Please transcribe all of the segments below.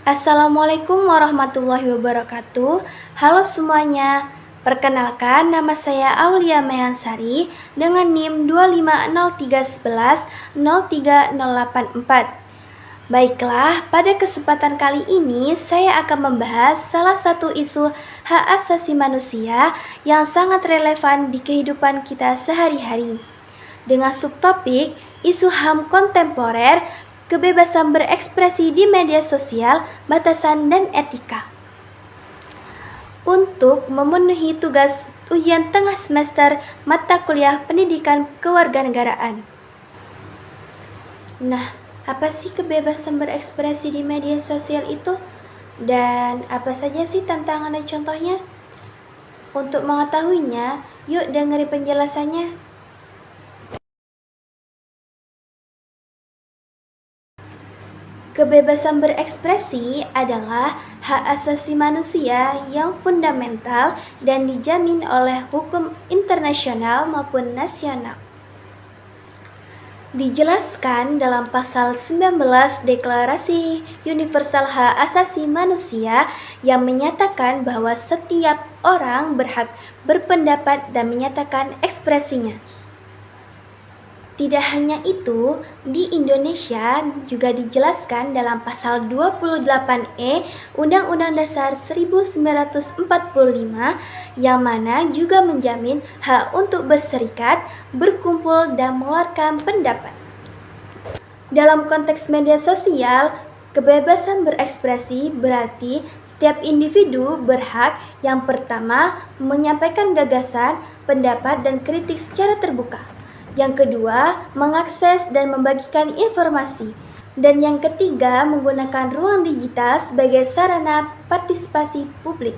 Assalamualaikum warahmatullahi wabarakatuh. Halo semuanya. Perkenalkan, nama saya Aulia Meyansari dengan NIM 25031103084. Baiklah, pada kesempatan kali ini saya akan membahas salah satu isu hak asasi manusia yang sangat relevan di kehidupan kita sehari-hari. Dengan subtopik isu HAM kontemporer, kebebasan berekspresi di media sosial, batasan dan etika. Untuk memenuhi tugas ujian tengah semester mata kuliah pendidikan kewarganegaraan. Nah, apa sih kebebasan berekspresi di media sosial itu? Dan apa saja sih tantangan dan contohnya? Untuk mengetahuinya, yuk dengari penjelasannya. Kebebasan berekspresi adalah hak asasi manusia yang fundamental dan dijamin oleh hukum internasional maupun nasional. Dijelaskan dalam pasal 19 Deklarasi Universal Hak Asasi Manusia yang menyatakan bahwa setiap orang berhak berpendapat dan menyatakan ekspresinya. Tidak hanya itu, di Indonesia juga dijelaskan dalam pasal 28E Undang-Undang Dasar 1945 yang mana juga menjamin hak untuk berserikat, berkumpul, dan mengeluarkan pendapat. Dalam konteks media sosial, kebebasan berekspresi berarti setiap individu berhak yang pertama menyampaikan gagasan, pendapat, dan kritik secara terbuka. Yang kedua, mengakses dan membagikan informasi. Dan yang ketiga, menggunakan ruang digital sebagai sarana partisipasi publik.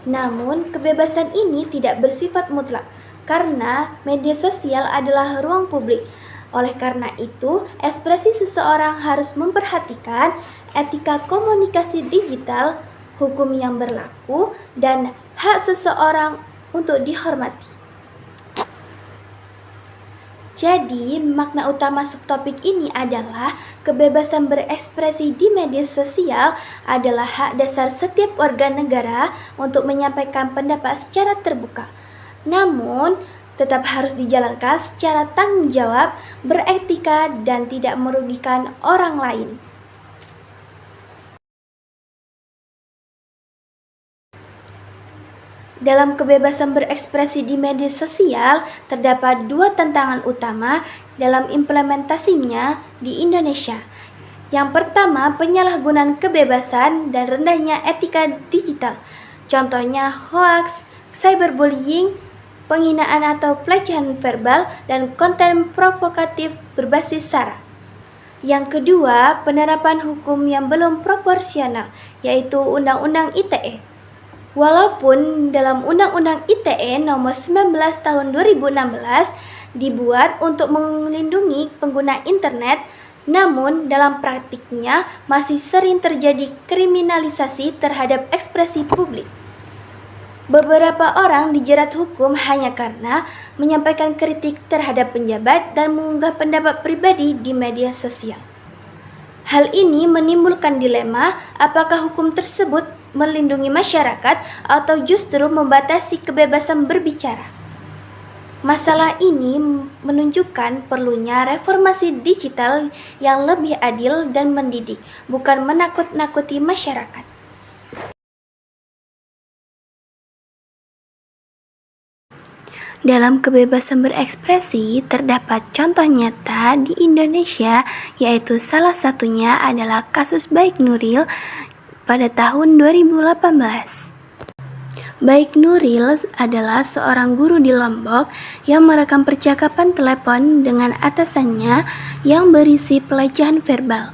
Namun, kebebasan ini tidak bersifat mutlak karena media sosial adalah ruang publik. Oleh karena itu, ekspresi seseorang harus memperhatikan etika komunikasi digital, hukum yang berlaku, dan hak seseorang untuk dihormati. Jadi, makna utama subtopik ini adalah kebebasan berekspresi di media sosial adalah hak dasar setiap warga negara untuk menyampaikan pendapat secara terbuka. Namun, tetap harus dijalankan secara tanggung jawab, beretika, dan tidak merugikan orang lain. Dalam kebebasan berekspresi di media sosial, terdapat dua tantangan utama dalam implementasinya di Indonesia. Yang pertama, penyalahgunaan kebebasan dan rendahnya etika digital. Contohnya hoaks, cyberbullying, penghinaan atau pelecehan verbal, dan konten provokatif berbasis sara. Yang kedua, penerapan hukum yang belum proporsional, yaitu Undang-Undang ITE. Walaupun dalam Undang-Undang ITE nomor 19 tahun 2016 dibuat untuk melindungi pengguna internet, namun dalam praktiknya masih sering terjadi kriminalisasi terhadap ekspresi publik. Beberapa orang dijerat hukum hanya karena menyampaikan kritik terhadap penjabat dan mengunggah pendapat pribadi di media sosial. Hal ini menimbulkan dilema apakah hukum tersebut melindungi masyarakat atau justru membatasi kebebasan berbicara. Masalah ini menunjukkan perlunya reformasi digital yang lebih adil dan mendidik, bukan menakut-nakuti masyarakat. Dalam kebebasan berekspresi, terdapat contoh nyata di Indonesia, yaitu salah satunya adalah kasus Baik Nuril pada tahun 2018. Baik Nuril adalah seorang guru di Lombok yang merekam percakapan telepon dengan atasannya yang berisi pelecehan verbal.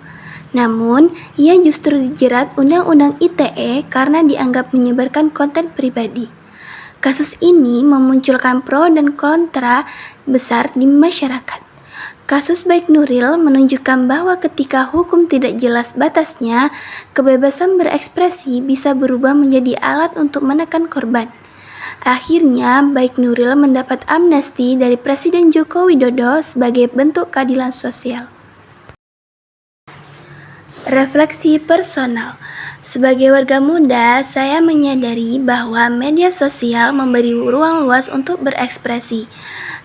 Namun, ia justru dijerat Undang-Undang ITE karena dianggap menyebarkan konten pribadi. Kasus ini memunculkan pro dan kontra besar di masyarakat. Kasus Baik Nuril menunjukkan bahwa ketika hukum tidak jelas batasnya, kebebasan berekspresi bisa berubah menjadi alat untuk menekan korban. Akhirnya, Baik Nuril mendapat amnesti dari Presiden Joko Widodo sebagai bentuk keadilan sosial. Refleksi personal. Sebagai warga muda, saya menyadari bahwa media sosial memberi ruang luas untuk berekspresi,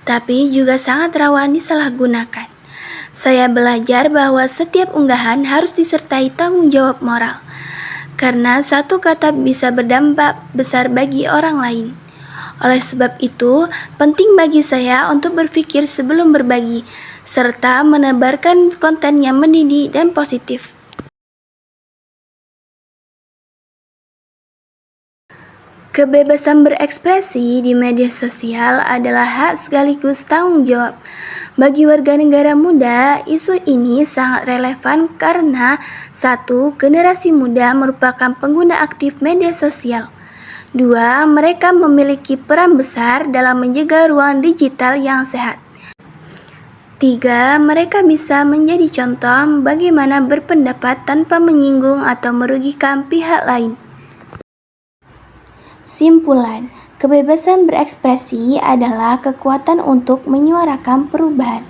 tapi juga sangat rawan disalahgunakan. Saya belajar bahwa setiap unggahan harus disertai tanggung jawab moral, karena satu kata bisa berdampak besar bagi orang lain. Oleh sebab itu, penting bagi saya untuk berpikir sebelum berbagi, serta menebarkan konten yang mendidik dan positif. Kebebasan berekspresi di media sosial adalah hak sekaligus tanggung jawab. Bagi warga negara muda, isu ini sangat relevan karena 1. Generasi muda merupakan pengguna aktif media sosial. 2. Mereka memiliki peran besar dalam menjaga ruang digital yang sehat. 3. Mereka bisa menjadi contoh bagaimana berpendapat tanpa menyinggung atau merugikan pihak lain. Simpulan, kebebasan berekspresi adalah kekuatan untuk menyuarakan perubahan.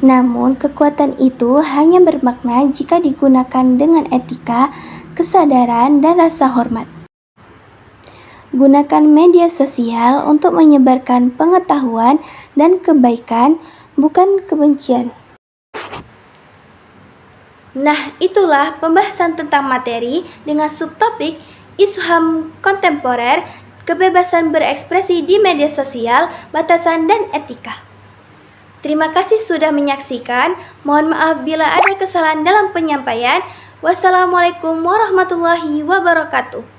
Namun, kekuatan itu hanya bermakna jika digunakan dengan etika, kesadaran, dan rasa hormat. Gunakan media sosial untuk menyebarkan pengetahuan dan kebaikan, bukan kebencian. Nah, itulah pembahasan tentang materi dengan subtopik isu HAM kontemporer, kebebasan berekspresi di media sosial, batasan dan etika. Terima kasih sudah menyaksikan. Mohon maaf bila ada kesalahan dalam penyampaian. Wassalamualaikum warahmatullahi wabarakatuh.